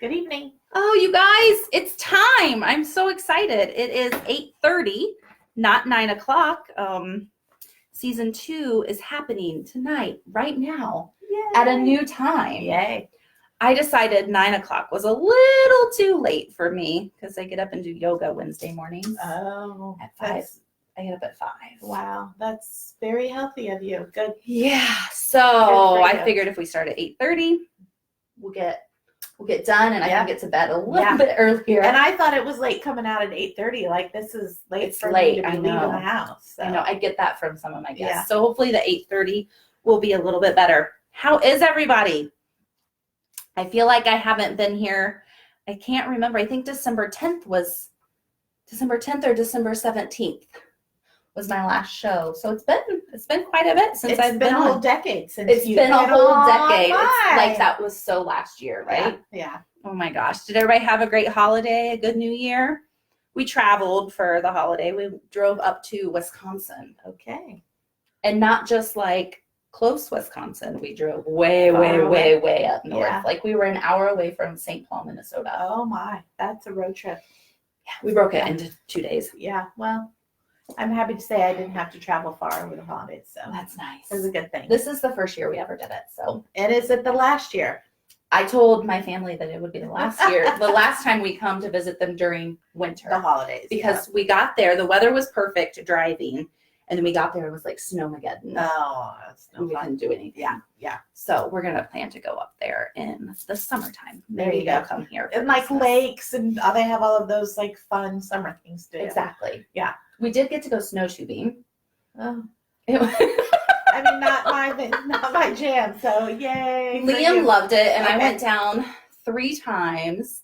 Good evening. Oh, you guys, it's time. I'm so excited. It is 8:30, not 9 o'clock. Season 2 is happening tonight, right now, Yay. at a new time. Yay. I decided 9 o'clock was a little too late for me because I get up and do yoga Wednesday mornings. Oh, at 5. I get up at 5. Wow, that's very healthy of you. Good. Yeah, so I figured if we start at 8:30, we'll get done and I can get to bed a little bit earlier. And I thought it was late coming out at 8:30. Like, this is late. It's for late. me to be leaving the house. So. I know. I get that from some of my guests. Yeah. So hopefully the 8:30 will be a little bit better. How is everybody? I feel like I haven't been here. I can't remember. I think December 10th or December 17th was my last show. So it's been quite a bit since I've been a on. whole decade since It's been a whole decade. It's like that was so last year, right? Yeah. Oh my gosh. Did everybody have a great holiday, a good new year? We traveled for the holiday. We drove up to Wisconsin. Okay. And not just like close Wisconsin. We drove way up north. Yeah. Like we were an hour away from St. Paul, Minnesota. Oh my, that's a road trip. Yeah, we broke it into 2 days. Yeah, well, I'm happy to say I didn't have to travel far over the holidays, so That's nice. it was a good thing. This is the first year we ever did it. So And is it the last year? I told my family that it would be the last year, the last time we come to visit them during winter. The holidays. Because we got there, the weather was perfect driving, and then we got there, it was like snowmageddon. Oh, that's no We fun. couldn't do anything. Yeah. So we're gonna plan to go up there in the summertime. There you go. Come here. And like Christmas. lakes, and they have all of those like fun summer things to do. Exactly. Yeah. We did get to go snow tubing. Oh. It was- I mean, not my jam. So yay! for Liam you. loved it, and I Okay. went down 3 times.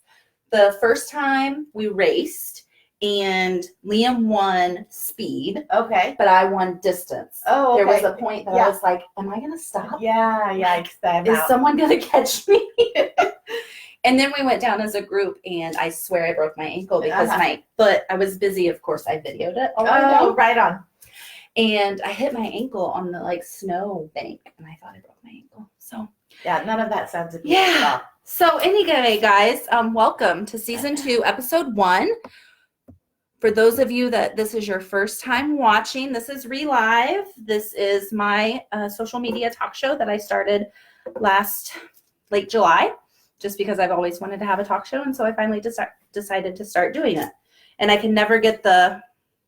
The first time we raced, and Liam won speed, Okay. but I won distance. Oh, okay. There was a point that I was like, "Am I gonna stop? Yeah. Is someone gonna catch me?" And then we went down as a group, and I swear I broke my ankle because my foot. I was busy, of course. I videoed it all the way down. Right on. And I hit my ankle on the like snow bank, and I thought I broke my ankle. So Yeah, none of that sounds abuse Yeah. at all. So anyway, guys, welcome to season 2, episode 1. For those of you that this is your first time watching, this is ReLive. This is my social media talk show that I started late July, just because I've always wanted to have a talk show, and so I finally decided to start doing it. And I can never get the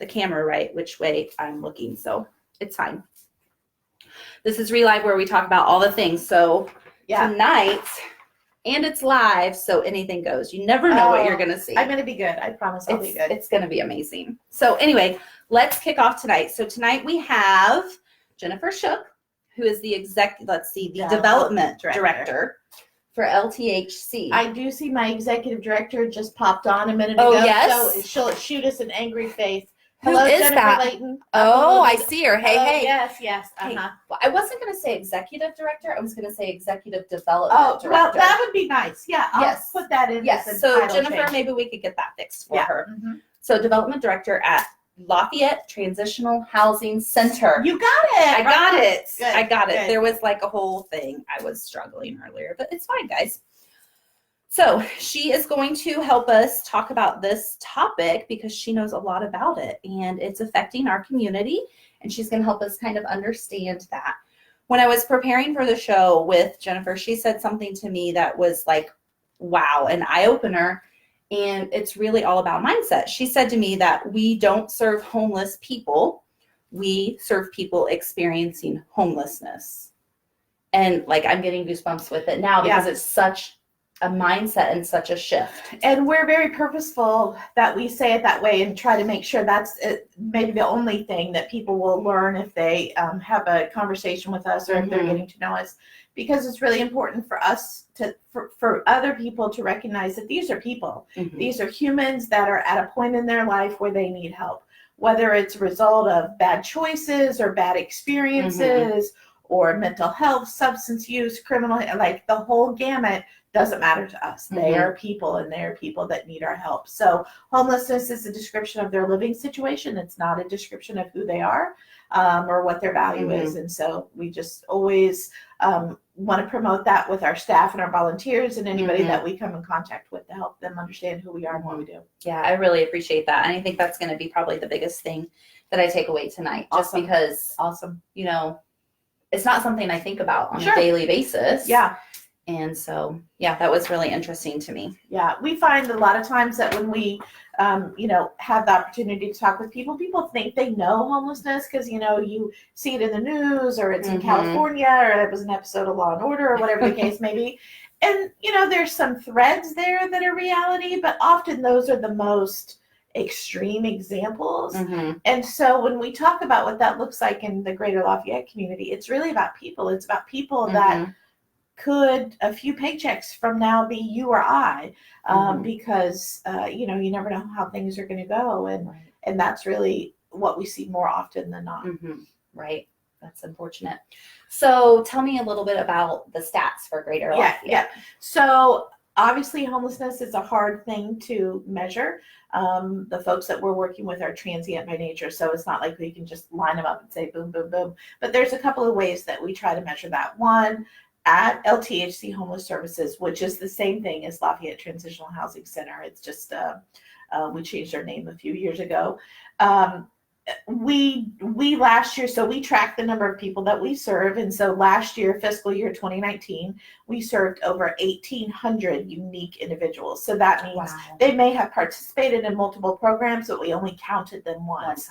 camera right which way I'm looking, so it's fine. This is ReLive, where we talk about all the things. So tonight, and it's live, so anything goes. You never know what you're going to see. I'm going to be good. I promise I'll be good. It's going to be amazing. So anyway, let's kick off tonight. So tonight we have Jennifer Shook, who is the development director for LTHC. I do see my executive director just popped on a minute Oh, ago. yes? So she'll shoot us an angry face. Who Hello, is Jennifer that? Layton. Oh, I see her. Hey, Oh, hey. Yes. Hey, Uh-huh. well, I wasn't going to say executive director. I was going to say executive development director. Well, that would be nice. Yeah, I'll Yes. put that in. Yes. as a So title Jennifer, change. maybe we could get that fixed for Yeah. her. Mhm. So development director at Lafayette Transitional Housing Center. You got it. I got it. Good, I got it. good. There was like a whole thing. I was struggling earlier, but it's fine, guys. So she is going to help us talk about this topic because she knows a lot about it, and it's affecting our community, and she's going to help us kind of understand that. When I was preparing for the show with Jennifer, she said something to me that was like, wow, an eye-opener, and it's really all about mindset. She said to me that we don't serve homeless people. We serve people experiencing homelessness. And like, I'm getting goosebumps with it now because it's such a mindset and such a shift. And we're very purposeful that we say it that way and try to make sure that's maybe the only thing that people will learn if they have a conversation with us or if they're getting to know us, because it's really important for us for other people to recognize that these are people. These are humans that are at a point in their life where they need help, whether it's a result of bad choices or bad experiences or mental health, substance use, criminal, like the whole gamut doesn't matter to us. They are people, and they are people that need our help. So homelessness is a description of their living situation. It's not a description of who they are or what their value is. And so we just always want to promote that with our staff and our volunteers and anybody that we come in contact with to help them understand who we are and what we do. Yeah, I really appreciate that. And I think that's going to be probably the biggest thing that I take away tonight, just because, you know, it's not something I think about on a daily basis. Yeah. And so, yeah, that was really interesting to me. Yeah, we find a lot of times that when we, you know, have the opportunity to talk with people, people think they know homelessness because, you know, you see it in the news or it's in California or it was an episode of Law and Order or whatever the case may be. And, you know, there's some threads there that are reality, but often those are the most extreme examples. And so when we talk about what that looks like in the Greater Lafayette community, it's really about people. It's about people that could a few paychecks from now be you or I, because you know, you never know how things are going to go, and that's really what we see more often than not. Right. That's unfortunate. So tell me a little bit about the stats for Greater Lafayette. Yeah. So obviously homelessness is a hard thing to measure. The folks that we're working with are transient by nature, so it's not like we can just line them up and say boom, boom, boom. But there's a couple of ways that we try to measure that. One, at LTHC Homeless Services, which is the same thing as Lafayette Transitional Housing Center. It's just we changed our name a few years ago. We last year, so we tracked the number of people that we serve, and so last year, fiscal year 2019, we served over 1,800 unique individuals. So that means they may have participated in multiple programs, but we only counted them once.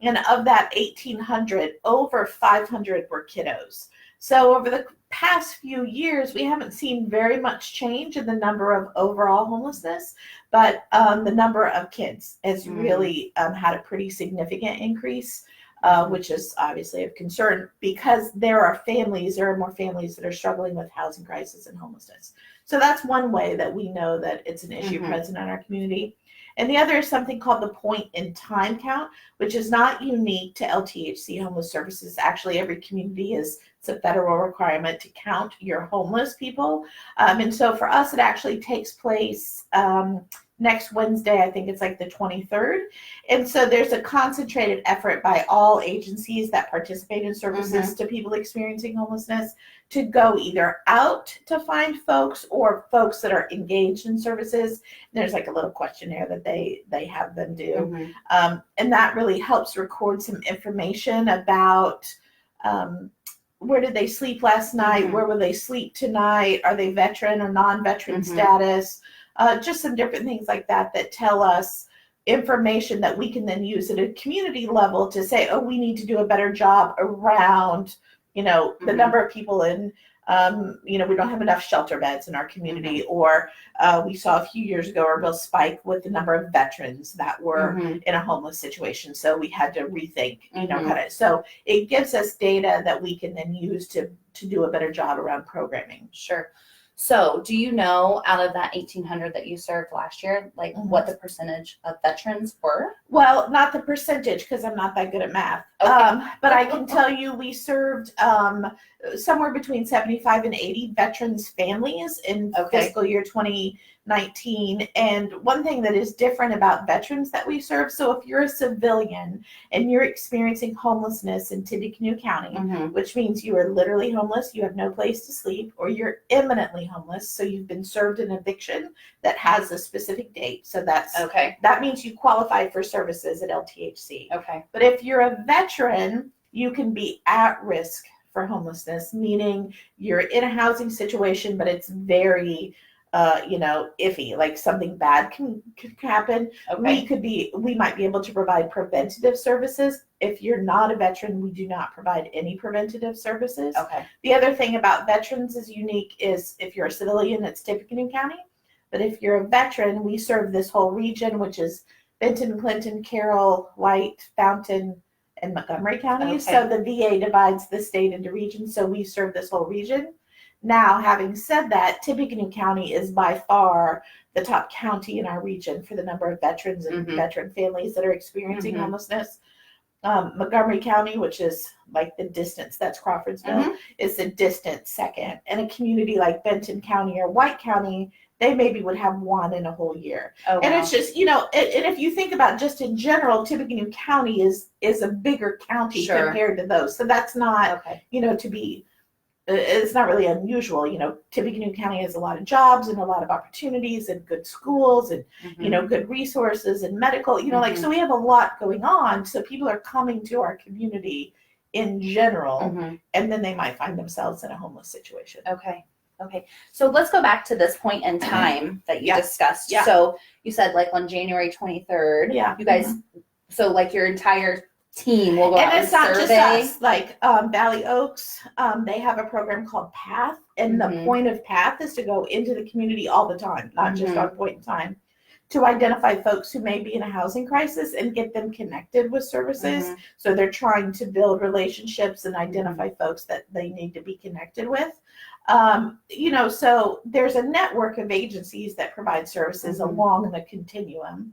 And of that 1,800, over 500 were kiddos. So over the past few years, we haven't seen very much change in the number of overall homelessness, but the number of kids has really had a pretty significant increase, which is obviously of concern because there are more families that are struggling with housing crisis and homelessness. So that's one way that we know that it's an issue present in our community. And the other is something called the point in time count, which is not unique to LTHC Homeless Services. Actually, every community it's a federal requirement to count your homeless people. And so for us, it actually takes place next Wednesday. I think it's like the 23rd. And so there's a concentrated effort by all agencies that participate in services to people experiencing homelessness to go either out to find folks or folks that are engaged in services. And there's like a little questionnaire that they have them do. And that really helps record some information about where did they sleep last night? Where will they sleep tonight? Are they veteran or non-veteran status? Just some different things like that that tell us information that we can then use at a community level to say, oh, we need to do a better job around, you know, the number of people in, you know, we don't have enough shelter beds in our community, or we saw a few years ago a real spike with the number of veterans that were in a homeless situation. So we had to rethink, you know, kind of, so it gives us data that we can then use to do a better job around programming. Sure. So do you know, out of that 1,800 that you served last year, like what the percentage of veterans were? Well, not the percentage because I'm not that good at math. But I can tell you we served somewhere between 75 and 80 veterans families in fiscal year 2019. And one thing that is different about veterans that we serve, so if you're a civilian and you're experiencing homelessness in Tippecanoe County, which means you are literally homeless, you have no place to sleep, or you're imminently homeless, so you've been served an eviction that has a specific date. So that's that means you qualify for services at LTHC. But if you're a veteran, you can be at risk for homelessness, meaning you're in a housing situation, but it's very you know, iffy, like something bad can happen. We might be able to provide preventative services. If you're not a veteran, we do not provide any preventative services. The other thing about veterans is unique is if you're a civilian, it's Tippecanoe County. But if you're a veteran, we serve this whole region, which is Benton, Clinton, Carroll, White, Fountain, and Montgomery counties. So the VA divides the state into regions, so we serve this whole region. Now, having said that, Tippecanoe County is by far the top county in our region for the number of veterans and veteran families that are experiencing homelessness. Montgomery County, which is like the distance, that's Crawfordsville, Mhm. is the distant second. And a community like Benton County or White County, they maybe would have one in a whole year. Oh, And wow. it's just, you know, and if you think about just in general, Tippecanoe County is a bigger county Sure. compared to those. So that's not, Okay. you know, it's not really unusual. You know, Tippecanoe County has a lot of jobs and a lot of opportunities and good schools and, you know, good resources and medical, you know, like, so we have a lot going on. So people are coming to our community in general, and then they might find themselves in a homeless situation. Okay. So let's go back to this point in time that you discussed. Yeah. So you said like on January 23rd, you guys, so like your entire team will go out and survey. And it's not just us, like Valley Oaks, they have a program called PATH, and the point of PATH is to go into the community all the time, not just on point in time, to identify folks who may be in a housing crisis and get them connected with services. So they're trying to build relationships and identify folks that they need to be connected with. You know, so there's a network of agencies that provide services along the continuum.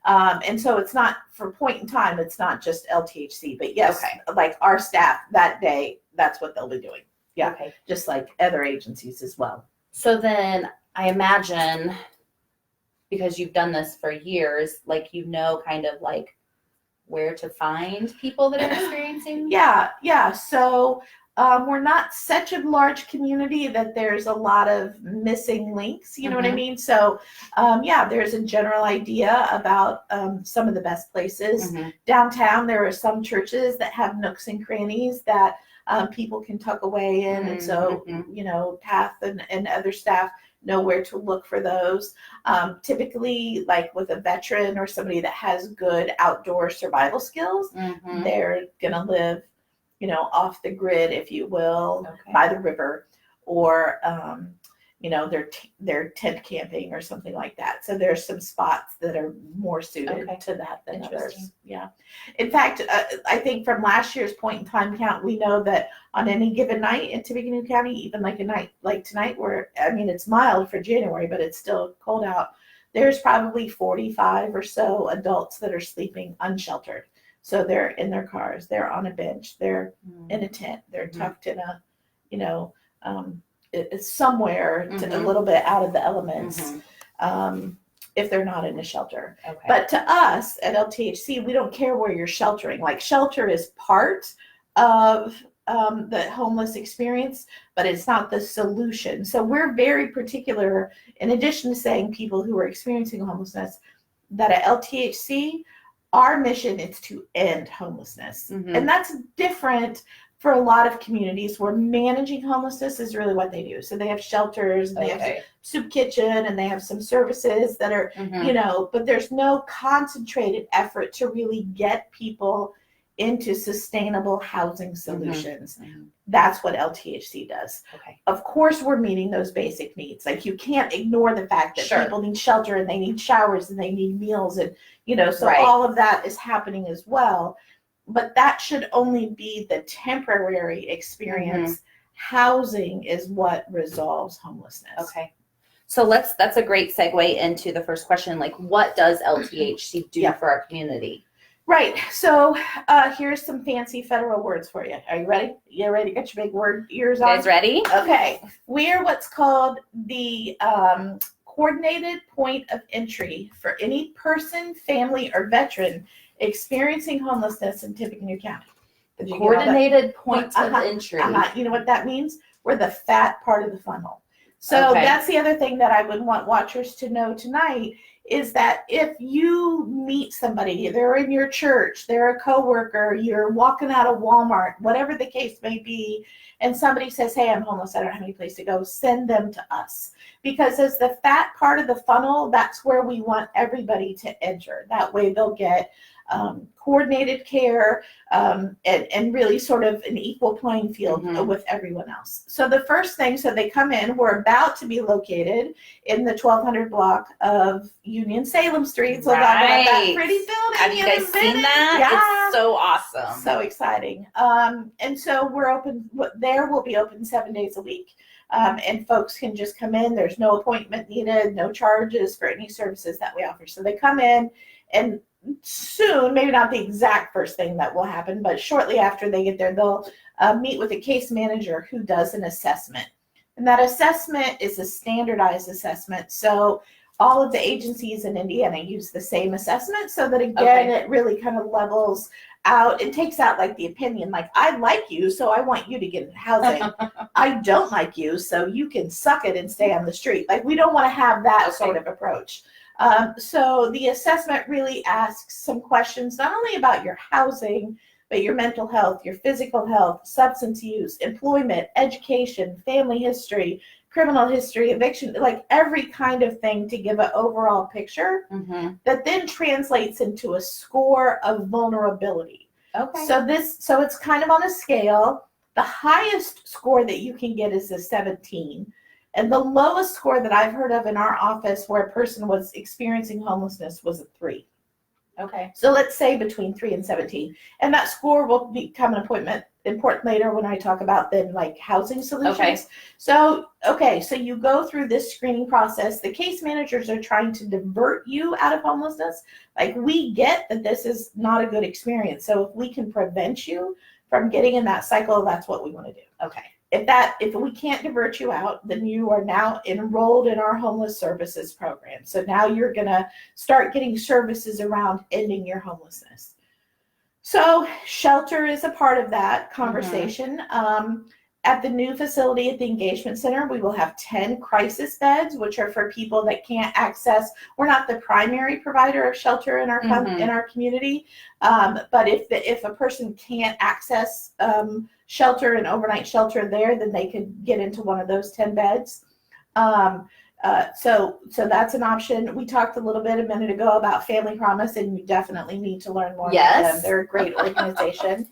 And so it's not for point in time, it's not just LTHC, but yes, like our staff that day, that's what they'll be doing. Yeah. Just like other agencies as well. So then I imagine, because you've done this for years, like, you know, kind of like where to find people that are experiencing. Yeah. So we're not such a large community that there's a lot of missing links, you know what I mean? So, there's a general idea about some of the best places. Downtown, there are some churches that have nooks and crannies that people can tuck away in. And so, you know, PATH and other staff know where to look for those. Typically, like with a veteran or somebody that has good outdoor survival skills, they're going to live, you know, off the grid, if you will, by the river, or, you know, they're tent camping or something like that. So there's some spots that are more suited to that than others. Yeah. In fact, I think from last year's point in time count, we know that on any given night in Tippecanoe County, even like a night like tonight, where, I mean, it's mild for January, but it's still cold out, there's probably 45 or so adults that are sleeping unsheltered. So they're in their cars, they're on a bench, they're in a tent, they're tucked in a, you know, it's somewhere a little bit out of the elements, if they're not in a shelter. But to us at LTHC, we don't care where you're sheltering. Like, shelter is part of the homeless experience, but it's not the solution. So we're very particular, in addition to saying people who are experiencing homelessness, that at LTHC, our mission is to end homelessness. And that's different for a lot of communities where managing homelessness is really what they do. So they have shelters, and they have a soup kitchen, and they have some services that are, you know, but there's no concentrated effort to really get people into sustainable housing solutions. That's what LTHC does. Of course, we're meeting those basic needs. Like, you can't ignore the fact that people need shelter, and they need showers, and they need meals, and, you know, so all of that is happening as well. But that should only be the temporary experience. Housing is what resolves homelessness. So that's a great segue into the first question. Like, what does LTHC do for our community? Right. So here's some fancy federal words for you. Are you ready? You ready? Get your big word ears on. You guys ready? Okay. We are what's called the coordinated point of entry for any person, family, or veteran experiencing homelessness in Tippecanoe County. The coordinated point of entry. You know what that means? We're the fat part of the funnel. So that's the other thing that I would want watchers to know tonight, is that if you meet somebody, they're in your church, they're a coworker, you're walking out of Walmart, whatever the case may be, and somebody says, hey, I'm homeless, I don't have any place to go, send them to us. Because as the fat part of the funnel, that's where we want everybody to enter. That way they'll get coordinated care and really sort of an equal playing field with everyone else. So the first thing, so they come in, we're about to be located in the 1200 block of Union Salem Street. So that pretty building. Have you guys seen that? Yeah. It's so awesome. So exciting. And so we're open, there will be open 7 days a week. and folks can just come in. There's no appointment needed, no charges for any services that we offer. So they come in, and soon, maybe not the exact first thing that will happen, but shortly after they get there, they'll meet with a case manager who does an assessment. And that assessment is a standardized assessment. So all of the agencies in Indiana use the same assessment, so that again, it really kind of levels out. It takes out like the opinion, like, I like you, so I want you to get housing. I don't like you, so you can suck it and stay on the street. Like, we don't want to have that sort of approach. So the assessment really asks some questions, not only about your housing, but your mental health, your physical health, substance use, employment, education, family history, criminal history, eviction, like every kind of thing, to give an overall picture that then translates into a score of vulnerability. Okay. So it's kind of on a scale. The highest score that you can get is a 17. And the lowest score that I've heard of in our office where a person was experiencing homelessness was a 3. Okay. So let's say between 3 and 17. And that score will become important later when I talk about then like housing solutions. Okay. So you go through this screening process. The case managers are trying to divert you out of homelessness. Like, we get that this is not a good experience. So if we can prevent you from getting in that cycle, that's what we want to do. Okay. If we can't divert you out, then you are now enrolled in our homeless services program. So now you're going to start getting services around ending your homelessness. So shelter is a part of that conversation. At the new facility at the Engagement Center, we will have 10 crisis beds, which are for people that can't access. We're not the primary provider of shelter in our in our community, but if a person can't access shelter and overnight shelter there, then they could get into one of those 10 beds. So that's an option. We talked a little bit a minute ago about Family Promise, and you definitely need to learn more about them. They're a great organization.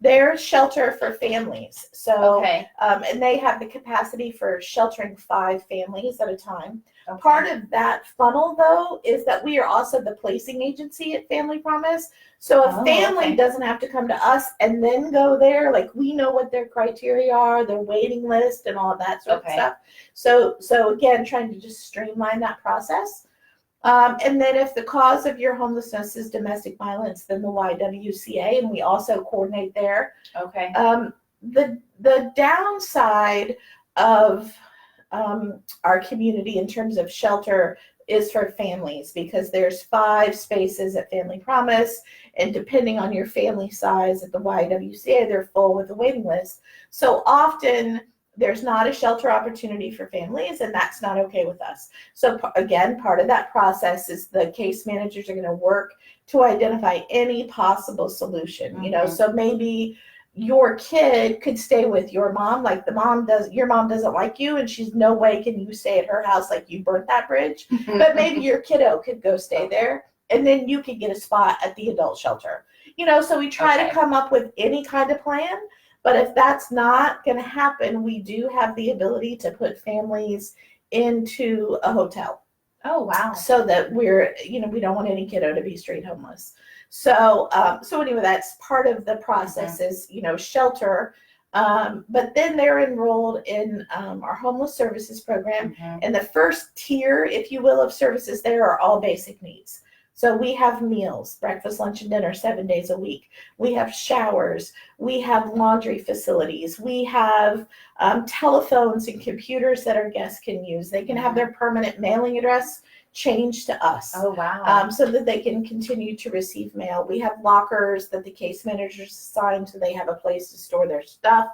They're shelter for families. So, and they have the capacity for sheltering 5 families at a time. Okay. Part of that funnel, though, is that we are also the placing agency at Family Promise. So a family doesn't have to come to us and then go there. Like, we know what their criteria are, their waiting list, and all of that sort of stuff. So again, trying to just streamline that process. And then if the cause of your homelessness is domestic violence, then the YWCA, and we also coordinate there. Okay. The downside of our community in terms of shelter is for families, because there's 5 spaces at Family Promise, and depending on your family size at the YWCA, they're full with a waiting list. So often there's not a shelter opportunity for families, and that's not okay with us. So again, part of that process is the case managers are going to work to identify any possible solution. You know, so maybe your kid could stay with your mom, like your mom doesn't like you, and she's no way can you stay at her house, like you burnt that bridge. But maybe your kiddo could go stay there, and then you could get a spot at the adult shelter. You know, so we try to come up with any kind of plan. But if that's not going to happen, we do have the ability to put families into a hotel. Oh, wow. So that we don't want any kiddo to be street homeless. So anyway, that's part of the process is, shelter. But then they're enrolled in our homeless services program. And the first tier, if you will, of services there are all basic needs. So we have meals, breakfast, lunch, and dinner 7 days a week. We have showers. We have laundry facilities. We have telephones and computers that our guests can use. They can have their permanent mailing address changed to us. Oh, wow. So that they can continue to receive mail. We have lockers that the case managers assign, so they have a place to store their stuff.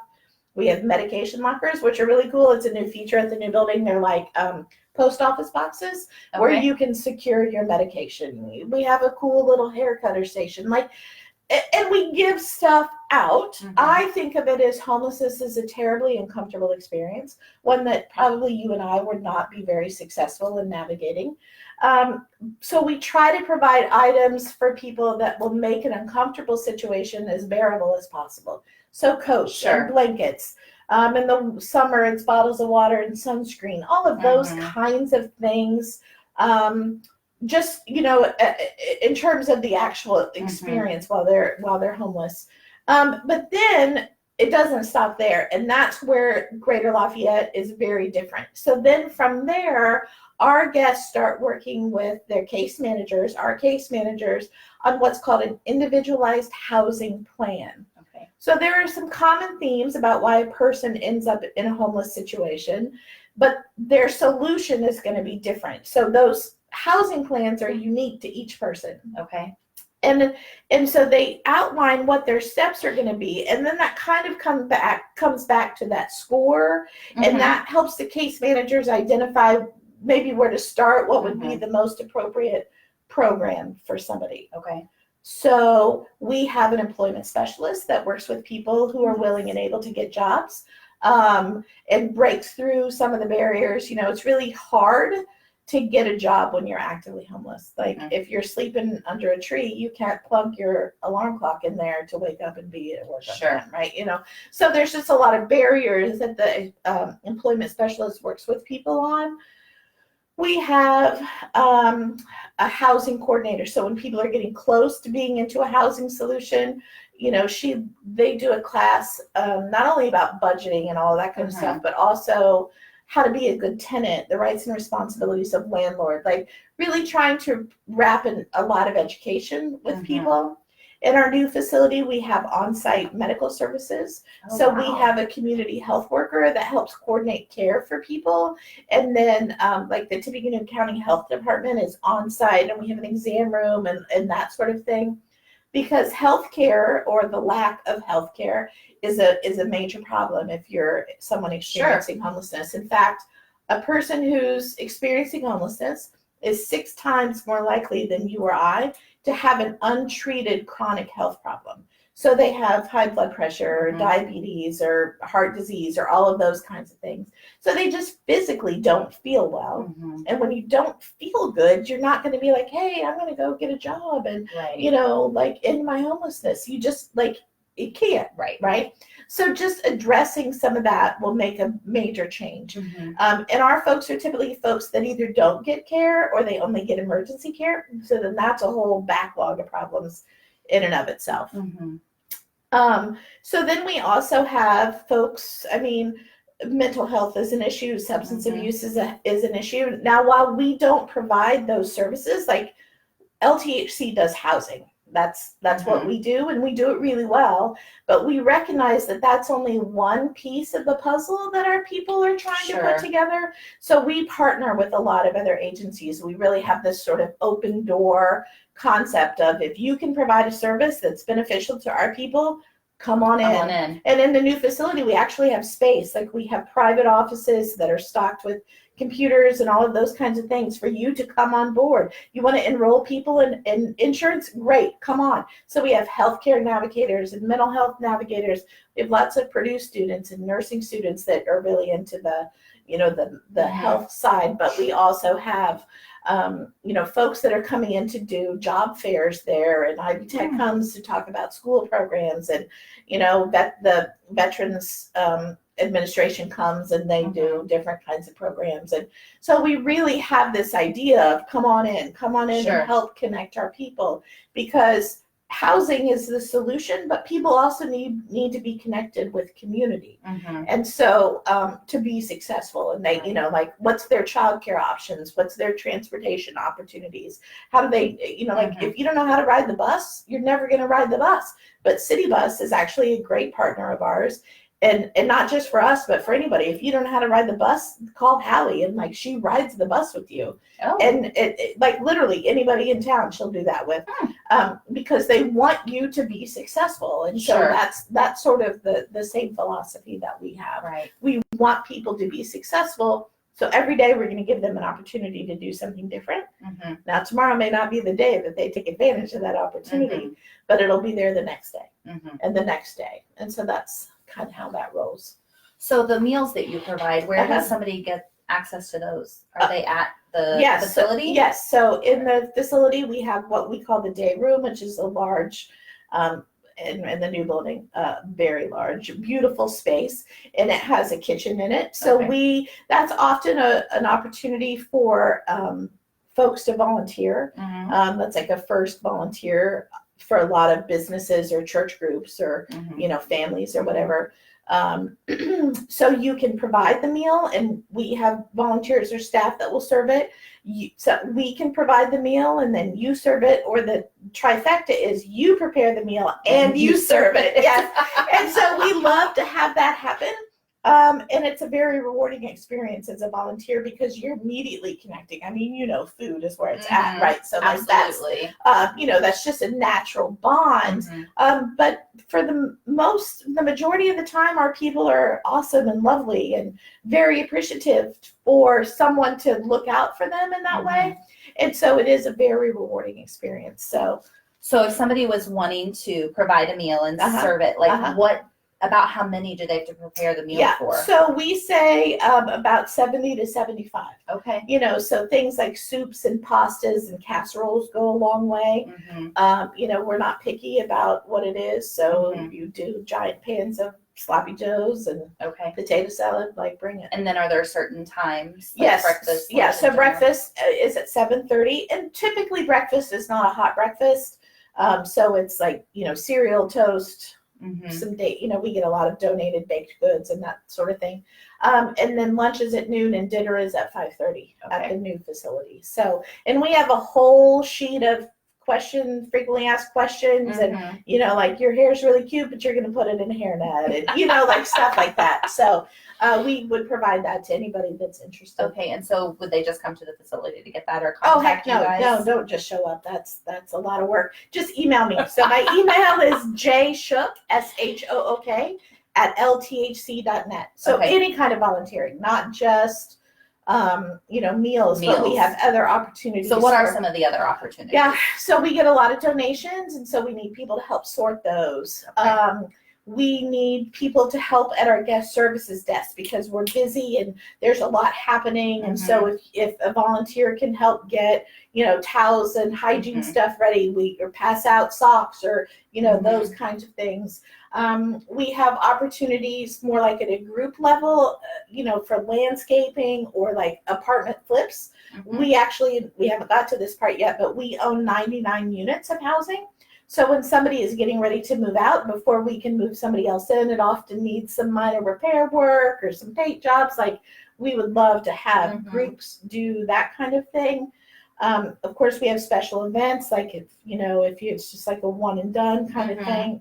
We have medication lockers, which are really cool. It's a new feature at the new building. They're like post office boxes where you can secure your medication. We have a cool little hair cutter station. And we give stuff out. I think of it as homelessness is a terribly uncomfortable experience, one that probably you and I would not be very successful in navigating. So we try to provide items for people that will make an uncomfortable situation as bearable as possible. So coats and blankets. In the summer, it's bottles of water and sunscreen. All of those kinds of things. Just in terms of the actual experience while they're homeless. But then it doesn't stop there. And that's where Greater Lafayette is very different. So then from there, our guests start working with their case managers, our case managers, on what's called an individualized housing plan. Okay. So there are some common themes about why a person ends up in a homeless situation, but their solution is going to be different. So those housing plans are unique to each person. Okay. And so they outline what their steps are going to be, and then that kind of comes back to that score, and that helps the case managers identify maybe where to start, what would be the most appropriate program for somebody. Okay. So we have an employment specialist that works with people who are willing and able to get jobs, and breaks through some of the barriers. You know, it's really hard to get a job when you're actively homeless. Like if you're sleeping under a tree, you can't plug your alarm clock in there to wake up and be at work on time, right? You know, so there's just a lot of barriers that the employment specialist works with people on. We have a housing coordinator. So when people are getting close to being into a housing solution, you know, they do a class not only about budgeting and all of that kind of stuff, but also how to be a good tenant, the rights and responsibilities of landlord, like really trying to wrap in a lot of education with people. In our new facility, we have on-site medical services. We have a community health worker that helps coordinate care for people. And then like the Tippecanoe County Health Department is on-site, and we have an exam room and that sort of thing. Because healthcare, or the lack of healthcare, is a major problem if you're someone experiencing homelessness. In fact, a person who's experiencing homelessness is 6 times more likely than you or I to have an untreated chronic health problem. So they have high blood pressure, or diabetes, or heart disease, or all of those kinds of things. So they just physically don't feel well. And when you don't feel good, you're not going to be like, hey, I'm going to go get a job and, you know, like end my homelessness. You just like, it can't, right? So just addressing some of that will make a major change. And our folks are typically folks that either don't get care or they only get emergency care. So then that's a whole backlog of problems in and of itself. So then we also have folks, I mean, mental health is an issue, substance abuse is an issue. Now, while we don't provide those services, like LTHC does housing. That's what we do, and we do it really well. But we recognize that that's only one piece of the puzzle that our people are trying to put together. So we partner with a lot of other agencies. We really have this sort of open door concept of, if you can provide a service that's beneficial to our people, come on in. And in the new facility, we actually have space. Like we have private offices that are stocked with computers and all of those kinds of things for you to come on board. You want to enroll people in insurance? Great, come on. So we have healthcare navigators and mental health navigators. We have lots of Purdue students and nursing students that are really into the, you know, the health side. But we also have you know, folks that are coming in to do job fairs there, and Ivy Tech comes to talk about school programs, and, you know, that the Veterans Administration comes and they do different kinds of programs. And so we really have this idea of come on in and help connect our people, because housing is the solution, but people also need to be connected with community. And so to be successful, and they, you know, like what's their childcare options, what's their transportation opportunities, how do they, you know, like if you don't know how to ride the bus, you're never going to ride the bus. But City Bus is actually a great partner of ours. And not just for us, but for anybody. If you don't know how to ride the bus, call Hallie, and like she rides the bus with you. And it like literally anybody in town she'll do that with, because they want you to be successful. And so that's sort of the same philosophy that we have. We want people to be successful. So every day we're going to give them an opportunity to do something different. Now tomorrow may not be the day that they take advantage of that opportunity, but it'll be there the next day and the next day. And so that's kind of how that rolls. So the meals that you provide, where does somebody get access to those? Are they at the facility? Yes. So in the facility, we have what we call the day room, which is a large, in the new building, very large, beautiful space, and it has a kitchen in it. So that's often an opportunity for folks to volunteer. That's like a first volunteer for a lot of businesses or church groups or, families or whatever. So you can provide the meal, and we have volunteers or staff that will serve it. So we can provide the meal and then you serve it, or the trifecta is you prepare the meal and you serve it. Yes. And so we love to have that happen. And it's a very rewarding experience as a volunteer because you're immediately connecting. I mean, food is where it's at, right? So like Absolutely. that's just a natural bond. But for the majority of the time, our people are awesome and lovely and very appreciative for someone to look out for them in that way. And so it is a very rewarding experience. So if somebody was wanting to provide a meal and serve it, like what about how many do they have to prepare the meal for? So we say about 70 to 75. Okay. So things like soups and pastas and casseroles go a long way. We're not picky about what it is. So you do giant pans of sloppy joes and potato salad, bring it. And then are there certain times? Yes. Breakfast. Yeah. So breakfast is at 7:30, and typically breakfast is not a hot breakfast. So it's cereal, toast, some we get a lot of donated baked goods and that sort of thing. And then lunch is at noon and dinner is at 5:30 at the new facility. So, and we have a whole sheet of frequently asked questions, and your hair's really cute, but you're going to put it in a hairnet, and stuff like that. So we would provide that to anybody that's interested. Okay, and so would they just come to the facility to get that, or contact you guys? No, don't just show up. That's a lot of work. Just email me. So my email is jshook, SHOOK, @lthc.net. So any kind of volunteering, not just meals, but we have other opportunities. So what are some of the other opportunities? Yeah, so we get a lot of donations, and so we need people to help sort those. We need people to help at our guest services desk because we're busy and there's a lot happening. And so if a volunteer can help get, towels and hygiene stuff ready, or pass out socks or, those kinds of things. We have opportunities more like at a group level, for landscaping or like apartment flips. We haven't got to this part yet, but we own 99 units of housing. So when somebody is getting ready to move out, before we can move somebody else in, it often needs some minor repair work or some paint jobs. We would love to have groups do that kind of thing. Of course, we have special events, if it's just like a one and done kind of thing.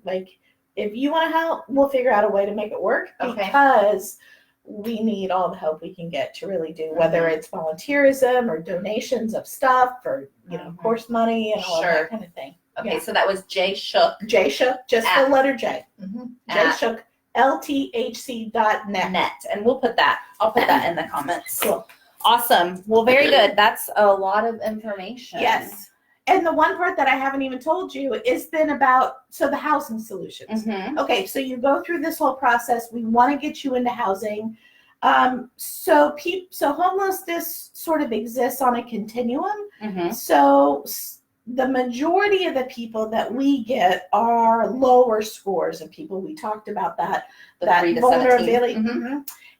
If you want to help, we'll figure out a way to make it work because we need all the help we can get to really do, whether it's volunteerism or donations of stuff or, course money and all of that kind of thing. Okay, so that was jshook. jshook, just the letter J. jshook, LTHC.net. And I'll put that in the comments. Cool. Awesome. Well, very good. That's a lot of information. Yes. And the one part that I haven't even told you is then about the housing solutions. Okay, so you go through this whole process. We want to get you into housing. So homelessness sort of exists on a continuum. So the majority of the people that we get are lower scores of people. We talked about that 3 to vulnerability.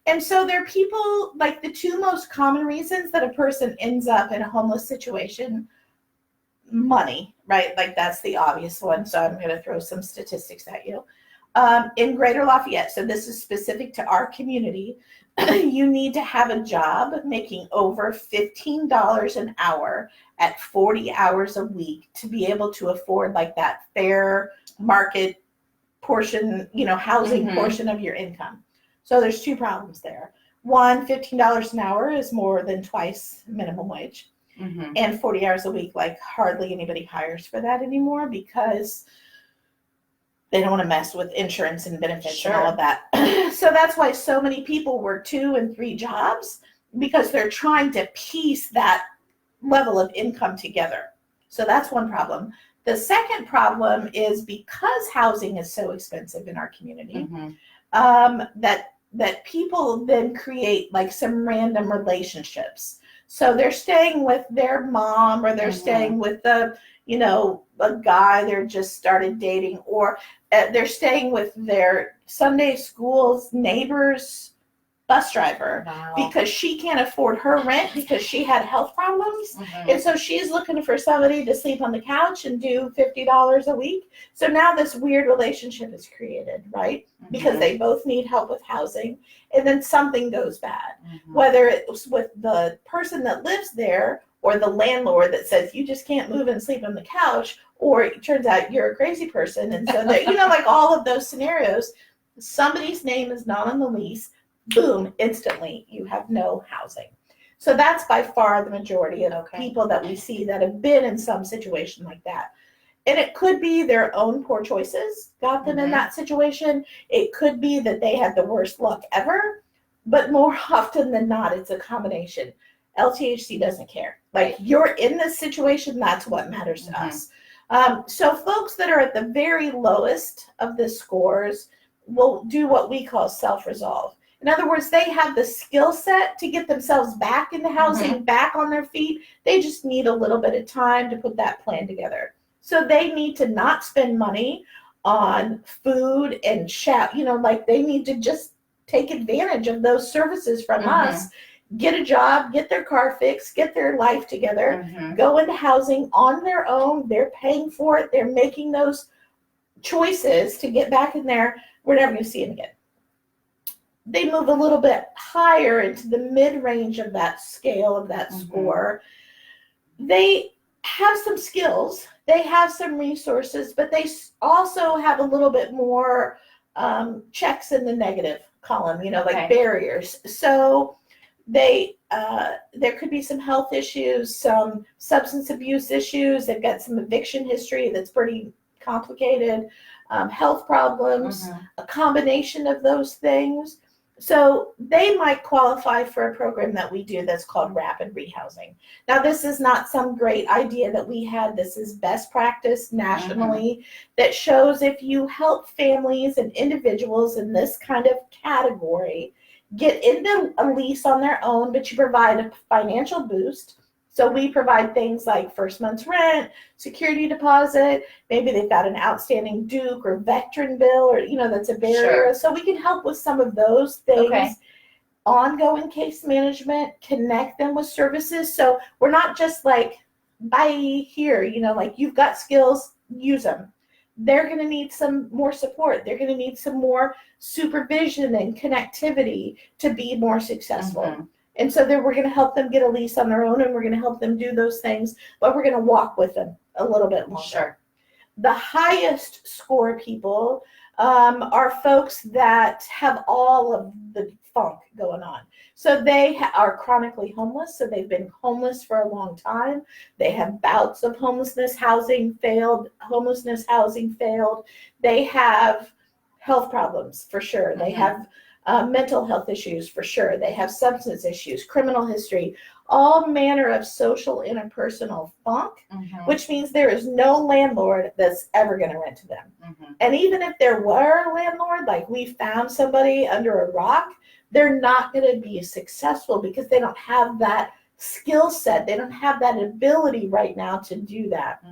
And so there are people, the two most common reasons that a person ends up in a homeless situation: money, right? That's the obvious one. So I'm going to throw some statistics at you. In Greater Lafayette, so this is specific to our community, you need to have a job making over $15 an hour at 40 hours a week to be able to afford that fair market portion, housing portion of your income. So there's two problems there. One, $15 an hour is more than twice minimum wage. And 40 hours a week, hardly anybody hires for that anymore because they don't want to mess with insurance and benefits and all of that. So that's why so many people work 2 and 3 jobs, because they're trying to piece that level of income together. So that's one problem. The second problem is because housing is so expensive in our community, that people then create some random relationships. So they're staying with their mom, or they're staying with a guy they're just started dating, or they're staying with their Sunday school's neighbor's bus driver Wow. because she can't afford her rent because she had health problems. Mhm. And so she's looking for somebody to sleep on the couch and do $50 a week. So now this weird relationship is created, right? Because Mhm. they both need help with housing. And then something goes bad, Mhm. whether it's with the person that lives there or the landlord that says, you just can't move and sleep on the couch, or it turns out you're a crazy person. And so that, like all of those scenarios, somebody's name is not on the lease, boom, instantly you have no housing. So that's by far the majority of people that we see that have been in some situation like that. And it could be their own poor choices got them in that situation. It could be that they had the worst luck ever, but more often than not, it's a combination. LTHC doesn't care. Like, you're in this situation, that's what matters to us. So folks that are at the very lowest of the scores will do what we call self-resolve. In other words, they have the skill set to get themselves back into housing, back on their feet. They just need a little bit of time to put that plan together. So they need to not spend money on food and like they need to just take advantage of those services from us, get a job, get their car fixed, get their life together, go into housing on their own. They're paying for it. They're making those choices to get back in there. We're never going to see them again. They move a little bit higher into the mid-range of that scale of that score. They have some skills, they have some resources, but they also have a little bit more checks in the negative column, like barriers. So there could be some health issues, some substance abuse issues. They've got some eviction history that's pretty complicated, health problems, a combination of those things. So they might qualify for a program that we do that's called rapid rehousing. Now, this is not some great idea that we had. This is best practice nationally that shows if you help families and individuals in this kind of category get into a lease on their own, but you provide a financial boost. So we provide things like first month's rent, security deposit, maybe they've got an outstanding Duke or veteran bill, or, that's a barrier. Sure. So we can help with some of those things. Ongoing case management, connect them with services. So we're not just like, bye here, like you've got skills, use them. They're going to need some more support. They're going to need some more supervision and connectivity to be more successful. And so then we're going to help them get a lease on their own, and we're going to help them do those things, but we're going to walk with them a little bit longer. Sure. The highest score people are folks that have all of the funk going on. So they are chronically homeless, so they've been homeless for a long time. They have bouts of homelessness, housing failed. They have health problems for sure. They have mental health issues for sure. They have substance issues, criminal history, all manner of social interpersonal funk, which means there is no landlord that's ever going to rent to them. And even if there were a landlord, like we found somebody under a rock, they're not going to be successful because they don't have that skill set. They don't have that ability right now to do that.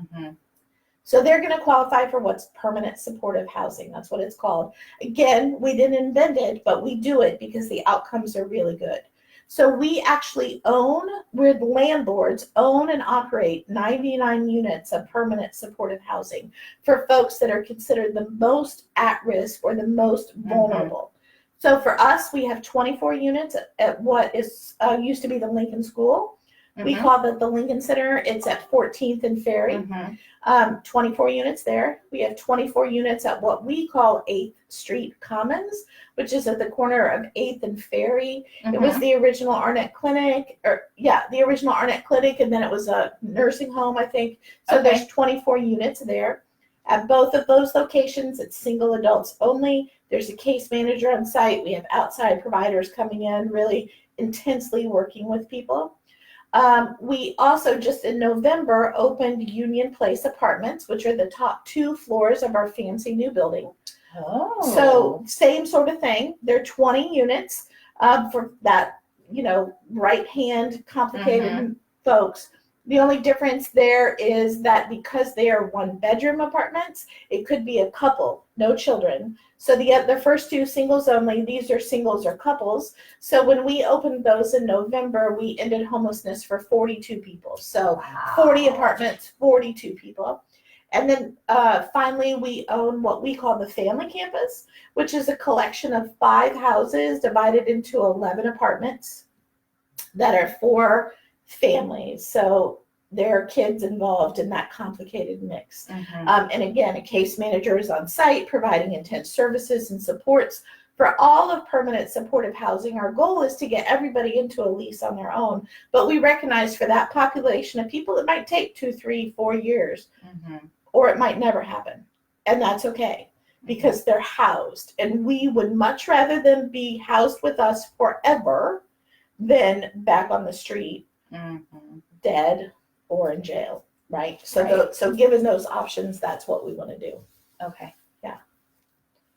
So they're going to qualify for what's permanent supportive housing. That's what it's called. Again, we didn't invent it, but we do it because the outcomes are really good. So we actually we're the landlords, own and operate 99 units of permanent supportive housing for folks that are considered the most at risk or the most vulnerable. So for us, we have 24 units at what is used to be the Lincoln School. We call that the Lincoln Center. It's at 14th and Ferry. 24 units there. We have 24 units at what we call 8th Street Commons, which is at the corner of 8th and Ferry. It was the original Arnett Clinic, and then it was a nursing home, I think. So there's 24 units there. At both of those locations, it's single adults only. There's a case manager on site. We have outside providers coming in, really intensely working with people. We also just in November opened Union Place Apartments, which are the top 2 floors of our fancy new building. So same sort of thing. They're 20 units for that, right hand complicated folks. The only difference there is that because they are 1-bedroom apartments, it could be a couple, no children. So the first 2 singles only, these are singles or couples. So when we opened those in November, we ended homelessness for 42 people. So Wow. 40 apartments, 42 people. And then finally, we own what we call the family campus, which is a collection of 5 houses divided into 11 apartments that are for families. So there are kids involved in that complicated mix. And again, a case manager is on site providing intense services and supports for all of permanent supportive housing. Our goal is to get everybody into a lease on their own, but we recognize for that population of people, it might take 2, 3, 4 years, or it might never happen. And that's okay, because they're housed. And we would much rather them be housed with us forever than back on the street, dead or in jail, right? So so given those options, that's what we want to do. Okay. Yeah.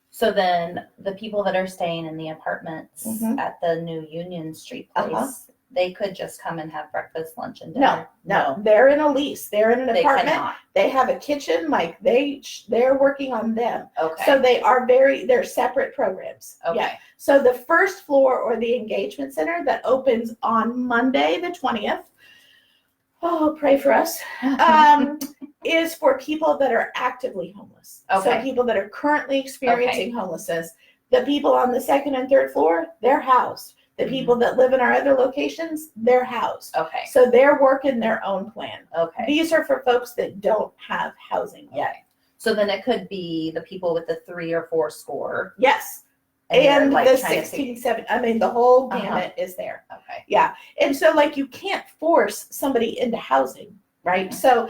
So then the people that are staying in the apartments at the new Union Street place, they could just come and have breakfast, lunch, and dinner? No. They're in a lease. They're in an apartment. Cannot. They have a kitchen. Like they're working on them. Okay. So they're separate programs. Okay. Yeah. So the first floor, or the engagement center, that opens on Monday the 20th. Oh, pray for us. Is for people that are actively homeless. Okay. So people that are currently experiencing homelessness. The people on the 2nd and 3rd floor, they're housed. The people that live in our other locations, they're housed. Okay. So they're working their own plan. Okay. These are for folks that don't have housing yet. So then it could be the people with the 3 or 4 score. Yes. And And like the trying to 16, 17, I mean, the whole gamut is there. Okay. Yeah. And so like you can't force somebody into housing, right? So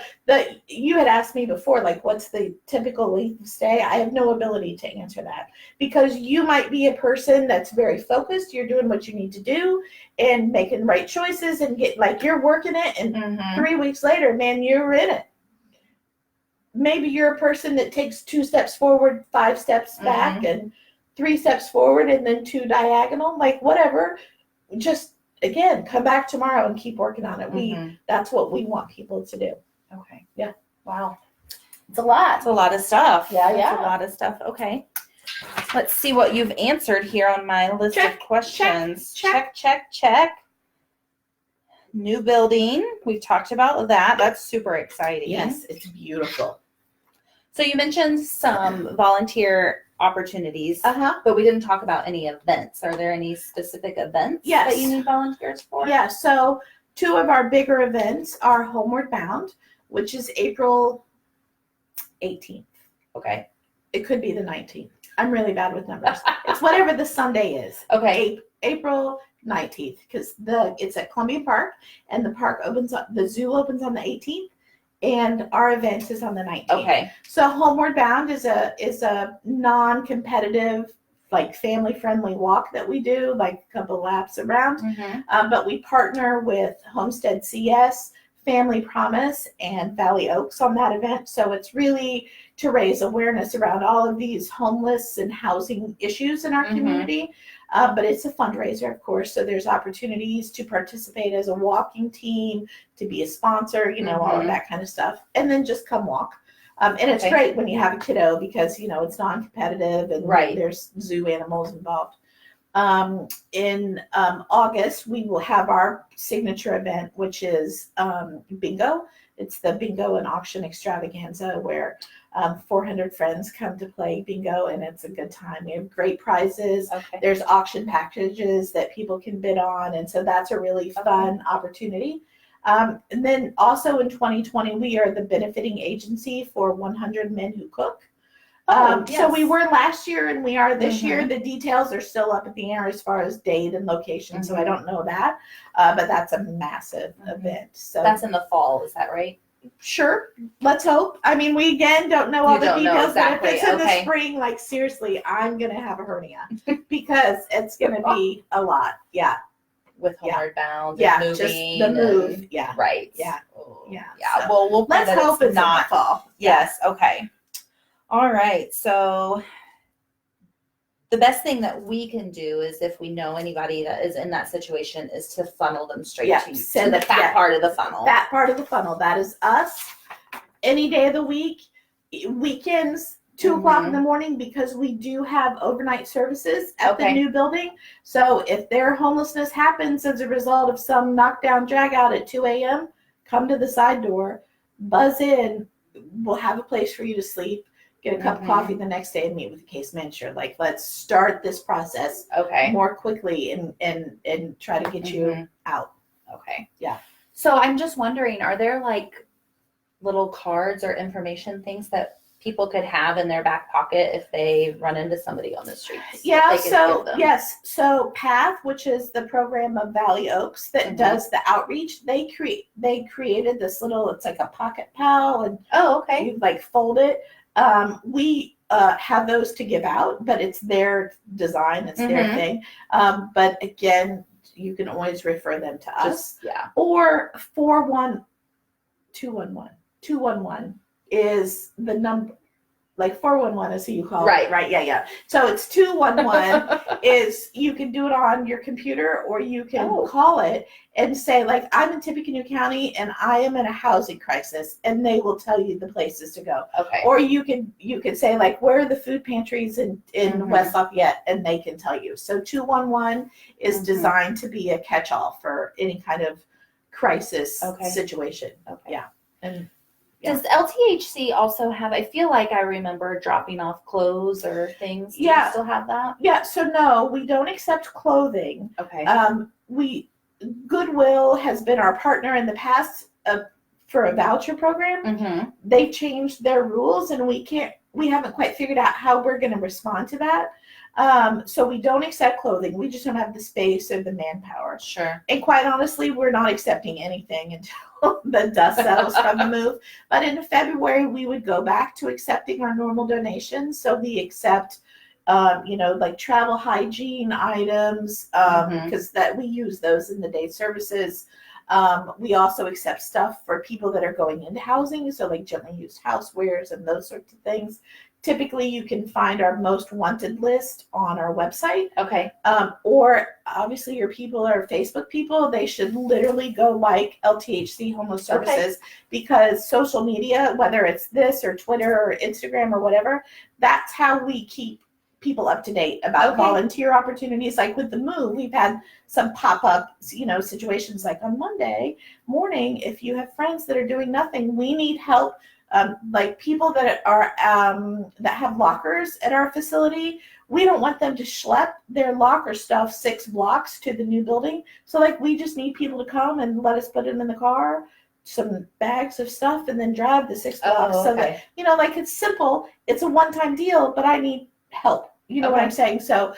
you had asked me before, like, what's the typical length of stay? I have no ability to answer that, because you might be a person that's very focused. You're doing what you need to do and making right choices and you're working it. And 3 weeks later, man, you're in it. Maybe you're a person that takes 2 steps forward, 5 steps back, and 3 steps forward, and then 2 diagonal, like whatever. Just, again, come back tomorrow and keep working on it. That's what we want people to do. Okay. Yeah. Wow. It's a lot. It's a lot of stuff. Yeah. It's a lot of stuff. Okay. Let's see what you've answered here on my list of questions. Check. New building. We've talked about that. That's super exciting. Yes, it's beautiful. So you mentioned some volunteer opportunities, but we didn't talk about any events. Are there any specific events that you need volunteers for? Yeah, so 2 of our bigger events are Homeward Bound, which is April 18th. Okay. It could be the 19th. I'm really bad with numbers. It's whatever the Sunday is. Okay. April 19th, because it's at Columbia Park, and the zoo opens on the 18th. And our event is on the 19th. Okay. So Homeward Bound is a non-competitive, like family-friendly walk that we do, like a couple laps around. But we partner with Homestead CS, Family Promise, and Valley Oaks on that event. So it's really to raise awareness around all of these homeless and housing issues in our community. But it's a fundraiser, of course, so there's opportunities to participate as a walking team, to be a sponsor, all of that kind of stuff, and then just come walk. And it's great when you have a kiddo, because, it's non-competitive and there's zoo animals involved. In August, we will have our signature event, which is bingo. It's the bingo and auction extravaganza, where 400 friends come to play bingo, and it's a good time. We have great prizes. There's auction packages that people can bid on, and so that's a really fun opportunity. And then also in 2020, we are the benefiting agency for 100 Men Who Cook. So we were last year, and we are this year. The details are still up in the air as far as date and location, so I don't know that. But that's a massive event. So that's in the fall, is that right? Sure. Let's hope. I mean, we again don't know all the details. Exactly. But if it's in the spring, like seriously, I'm gonna have a hernia because it's gonna be a lot. Yeah. With Homeward Bound. Yeah. And Just moving the move. Yeah. Right. Yeah. Yeah. So Well, we'll let's hope it's not fall. Yes. Okay. All right. So the best thing that we can do is, if we know anybody that is in that situation, is to funnel them straight to the fat part of the funnel. That part of the funnel. That is us. Any day of the week, weekends, 2 o'clock in the morning, because we do have overnight services at the new building. So if their homelessness happens as a result of some knockdown drag out at 2 a.m., come to the side door, buzz in. We'll have a place for you to sleep. Get a cup of coffee the next day and meet with the case manager. Like, let's start this process more quickly and try to get you out. Okay. Yeah. So I'm just wondering, are there like little cards or information things that people could have in their back pocket if they run into somebody on the streets? Yeah. So yes. So PATH, which is the program of Valley Oaks that does the outreach, they created this little, it's like a pocket pal, and you like fold it. We have those to give out, but it's their design, it's their thing. But again, you can always refer them to us. Or 211 is the number. Like 411 is who you call it. Right. Yeah. So it's 211 is, you can do it on your computer, or you can call it and say, like, I'm in Tippecanoe County and I am in a housing crisis, and they will tell you the places to go. Or you can say, like, where are the food pantries in West Lafayette, and they can tell you. So 211 is designed to be a catch-all for any kind of crisis situation. Yeah. And does LTHC also have, I feel like I remember dropping off clothes or things. Do you still have that? Yeah. So no, we don't accept clothing. Goodwill has been our partner in the past for a voucher program. They changed their rules, and we haven't quite figured out how we're going to respond to that. So we don't accept clothing. We just don't have the space or the manpower. Sure. And quite honestly, we're not accepting anything until the dust settles from the move. But in February, we would go back to accepting our normal donations. So we accept, like travel hygiene items, because that we use those in the day services. We also accept stuff for people that are going into housing, so like gently used housewares and those sorts of things. Typically, you can find our most wanted list on our website. Or obviously, your people are Facebook people. They should literally go like LTHC Homeless Services, because social media, whether it's this or Twitter or Instagram or whatever, that's how we keep people up to date about volunteer opportunities. Like with the move, we've had some pop-up, situations like on Monday morning, if you have friends that are doing nothing, we need help. Like people that are that have lockers at our facility, we don't want them to schlep their locker stuff 6 blocks to the new building. So like we just need people to come and let us put them in the car, some bags of stuff, and then drive the 6 blocks. So that, like it's simple. It's a one-time deal, but I need help. You know what I'm saying? So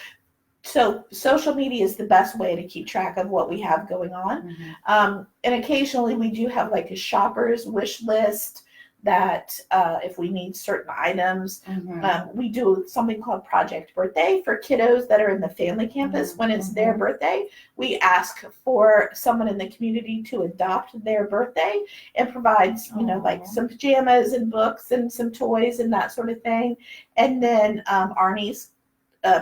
social media is the best way to keep track of what we have going on. And occasionally we do have like a shopper's wish list that if we need certain items, we do something called Project Birthday for kiddos that are in the family campus. When it's their birthday, we ask for someone in the community to adopt their birthday and provides, like some pajamas and books and some toys and that sort of thing. And then Arnie's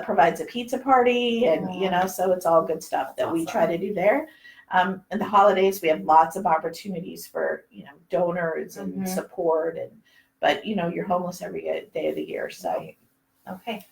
provides a pizza party, and so it's all good stuff that we try to do there. In the holidays, we have lots of opportunities for donors and support, but you're homeless every day of the year, so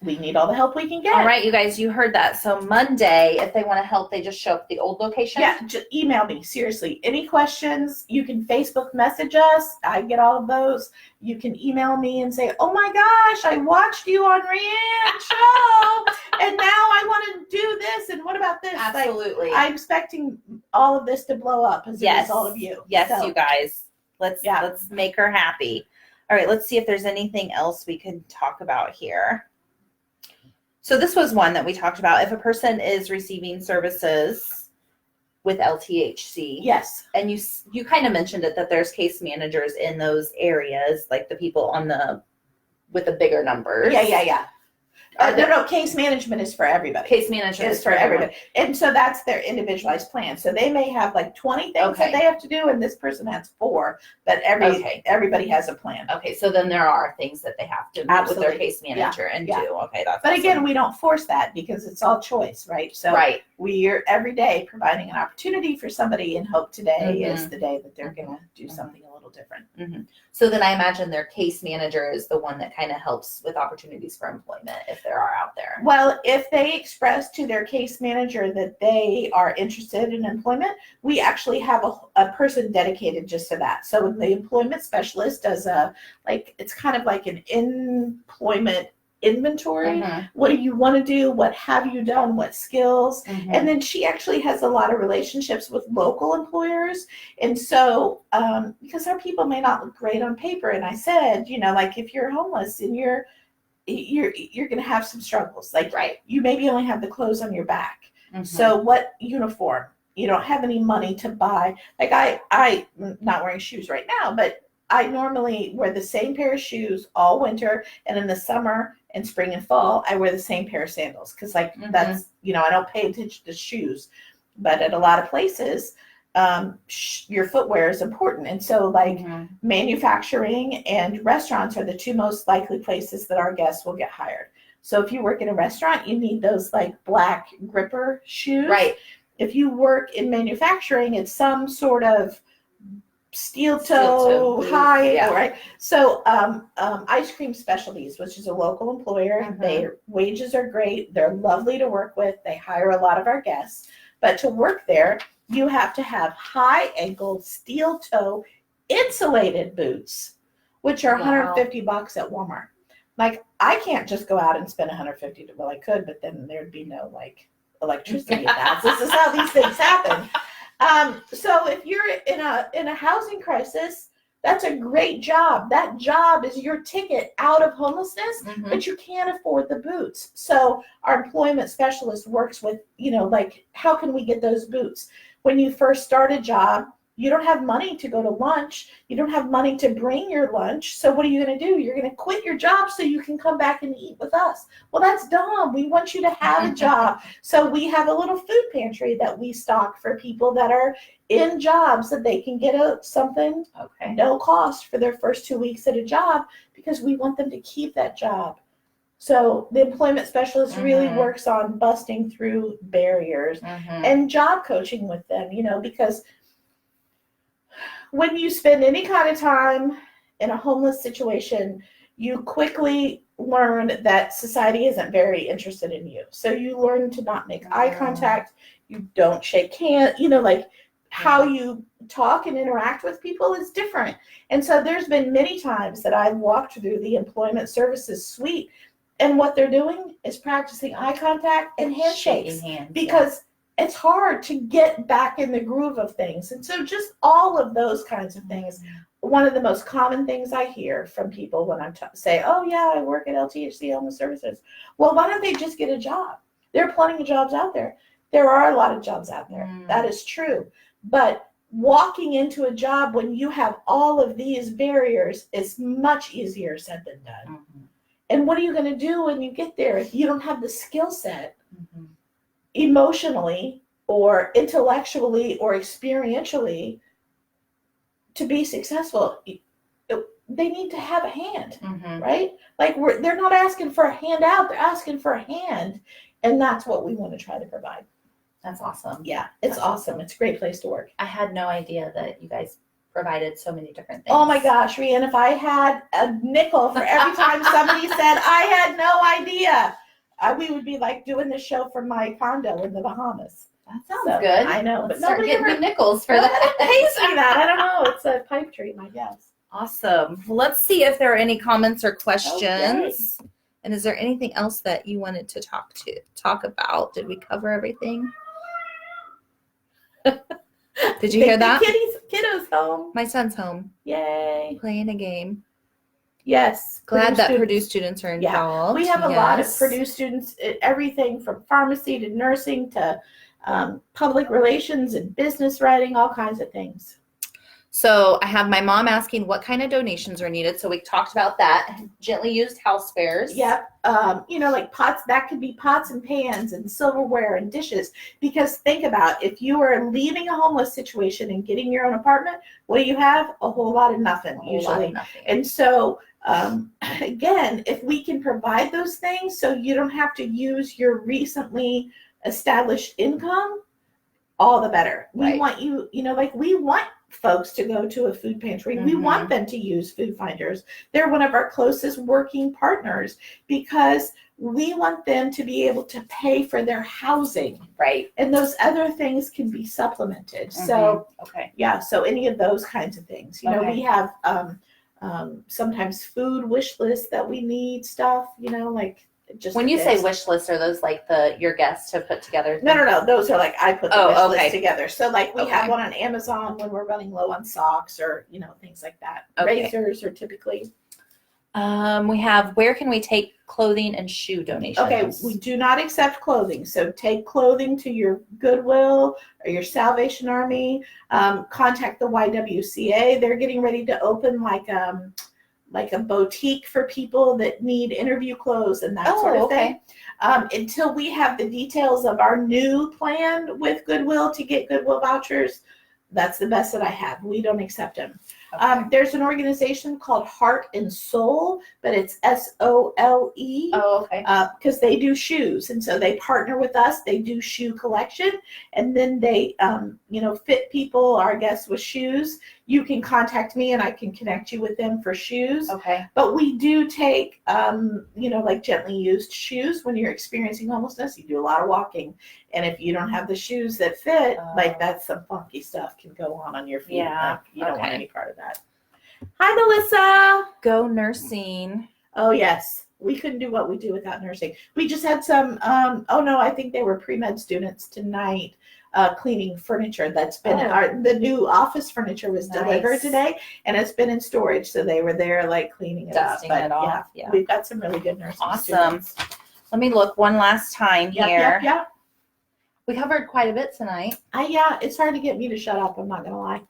we need all the help we can get. All right, you guys, you heard that. So Monday, if they want to help, they just show up at the old location. Yeah, just email me. Seriously, any questions? You can Facebook message us. I get all of those. You can email me and say, "Oh my gosh, I watched you on Rianne's show, and now I want to do this. And what about this?" Absolutely. I'm expecting all of this to blow up as a result of you. Yes, so, you guys. Let's make her happy. All right, let's see if there's anything else we can talk about here. So this was one that we talked about. If a person is receiving services with LTHC. Yes. And you kind of mentioned it, that there's case managers in those areas, like the people with the bigger numbers. Yeah. No, case management is for everybody. Case management is for everybody. And so that's their individualized plan. So they may have like 20 things that they have to do, and this person has 4, but everybody has a plan. Okay, so then there are things that they have to meet with their case manager and do. Okay, that's But awesome. again, we don't force that because it's all choice, right? So we are every day providing an opportunity for somebody, and hope today is the day that they're going to do something a little different. So then I imagine their case manager is the one that kind of helps with opportunities for employment if there are out there. Well, if they express to their case manager that they are interested in employment, we actually have a person dedicated just to that. So the employment specialist does it's kind of like an employment inventory. What do you want to do? What have you done? What skills? And then she actually has a lot of relationships with local employers. And so, because our people may not look great on paper, and I said, like if you're homeless and you're going to have some struggles. Like you maybe only have the clothes on your back. So what uniform? You don't have any money to buy. Like I'm not wearing shoes right now, but I normally wear the same pair of shoes all winter, and in the summer and spring and fall, I wear the same pair of sandals because that's, I don't pay attention to shoes. But at a lot of places, your footwear is important. And so manufacturing and restaurants are the 2 most likely places that our guests will get hired. So if you work in a restaurant, you need those black gripper shoes. Right. If you work in manufacturing, it's some sort of steel toe high, right? So Ice Cream Specialties, which is a local employer, their wages are great. They're lovely to work with. They hire a lot of our guests. But to work there, you have to have high ankle, steel toe, insulated boots, which are $150 at Walmart. Like I can't just go out and spend $150. Well, I could, but then there'd be no electricity. This is how these things happen. So if you're in a housing crisis, that's a great job. That job is your ticket out of homelessness, but you can't afford the boots. So our employment specialist works with, how can we get those boots? When you first start a job, you don't have money to go to lunch. You don't have money to bring your lunch. So what are you going to do? You're going to quit your job so you can come back and eat with us. Well, that's dumb. We want you to have a job. So we have a little food pantry that we stock for people that are in jobs that they can get something no cost for their first 2 weeks at a job because we want them to keep that job. So the employment specialist really works on busting through barriers and job coaching with them, because when you spend any kind of time in a homeless situation, you quickly learn that society isn't very interested in you. So you learn to not make eye contact. You don't shake hands. How you talk and interact with people is different. And so there's been many times that I've walked through the employment services suite, and what they're doing is practicing eye contact and handshakes because it's hard to get back in the groove of things. And so just all of those kinds of things. One of the most common things I hear from people when I say, oh, yeah, I work at LTHC Homeless Services. Well, why don't they just get a job? There are plenty of jobs out there. There are a lot of jobs out there. That is true. But walking into a job when you have all of these barriers is much easier said than done. And what are you going to do when you get there if you don't have the skill set emotionally or intellectually or experientially to be successful? They need to have a hand, right? They're not asking for a handout, they're asking for a hand. And that's what we want to try to provide. That's awesome. Yeah, it's awesome. It's a great place to work. I had no idea that you guys provided so many different things. Oh my gosh, Rhian, if I had a nickel for every time somebody said, I had no idea, we would be doing this show from my condo in the Bahamas. That sounds good. I know, but nobody getting me nickels for that. pays me that. I don't know. It's a pipe dream, I guess. Awesome. Well, let's see if there are any comments or questions. Okay. And is there anything else that you wanted to talk about? Did we cover everything? Did you hear that? Kiddo's home. My son's home. Yay. Playing a game. Yes. Glad that Purdue students are involved. Yeah. We have a lot of Purdue students, everything from pharmacy to nursing to public relations and business writing, all kinds of things. So I have my mom asking what kind of donations are needed. So we talked about that. Gently used house spares. Yep. Like pots, that could be pots and pans and silverware and dishes. Because think about, if you are leaving a homeless situation and getting your own apartment, what do you have? A whole lot of nothing, usually. And so, again, if we can provide those things so you don't have to use your recently established income, all the better. We want you, we want folks to go to a food pantry. We want them to use food finders. They're one of our closest working partners because we want them to be able to pay for their housing. Right. And those other things can be supplemented. So, so any of those kinds of things. We have sometimes food wish lists that we need stuff, just when you say wish list, are those like your guests have put together? No. Those are I put the wish list together. So we have one on Amazon when we're running low on socks or, things like that. Razors are typically. We have, where can we take clothing and shoe donations? Okay, we do not accept clothing. So take clothing to your Goodwill or your Salvation Army. Contact the YWCA. They're getting ready to open like a boutique for people that need interview clothes and that sort of thing. Until we have the details of our new plan with Goodwill to get Goodwill vouchers, that's the best that I have. We don't accept them. There's an organization called Heart and Soul, but it's SOLE. Because they do shoes, and so they partner with us. They do shoe collection, and then they, fit people, our guests, with shoes. You can contact me, and I can connect you with them for shoes. But we do take, gently used shoes when you're experiencing homelessness. You do a lot of walking, and if you don't have the shoes that fit, that's some funky stuff can go on your feet. Yeah, you don't want any part of that. Hi, Melissa. Go nursing. Oh, yes. We couldn't do what we do without nursing. We just had some, I think they were pre-med students tonight cleaning furniture that's been the new office furniture was delivered today, and it's been in storage. So they were there cleaning it Dusting up. it off. Yeah. We've got some really good nursing students. Let me look one last time here. Yeah. We covered quite a bit tonight. It's hard to get me to shut up. I'm not going to lie.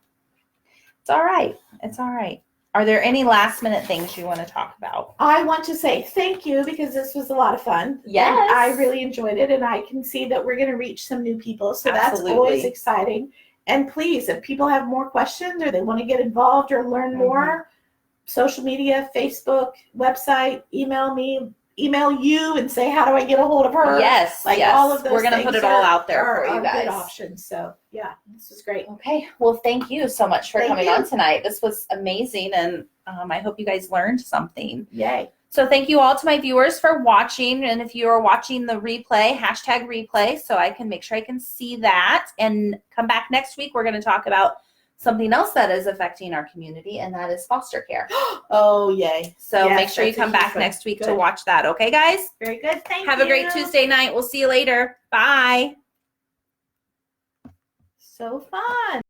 It's all right. It's all right. Are there any last minute things you want to talk about? I want to say thank you because this was a lot of fun. Yes. And I really enjoyed it, and I can see that we're going to reach some new people. So that's always exciting. And please, if people have more questions or they want to get involved or learn more, social media, Facebook, website, email you and say, how do I get a hold of her? Yes. All of those We're going to put it all out there for you guys. Good options. So this was great. Okay. Well, thank you so much for coming on tonight. This was amazing. And I hope you guys learned something. Yay. So thank you all to my viewers for watching. And if you are watching the replay, #replay, so I can make sure I can see that. And come back next week. We're going to talk about something else that is affecting our community, and that is foster care. Oh, yay. So make sure you come back next week to watch that. Okay, guys? Very good. Have a great Tuesday night. We'll see you later. Bye. So fun.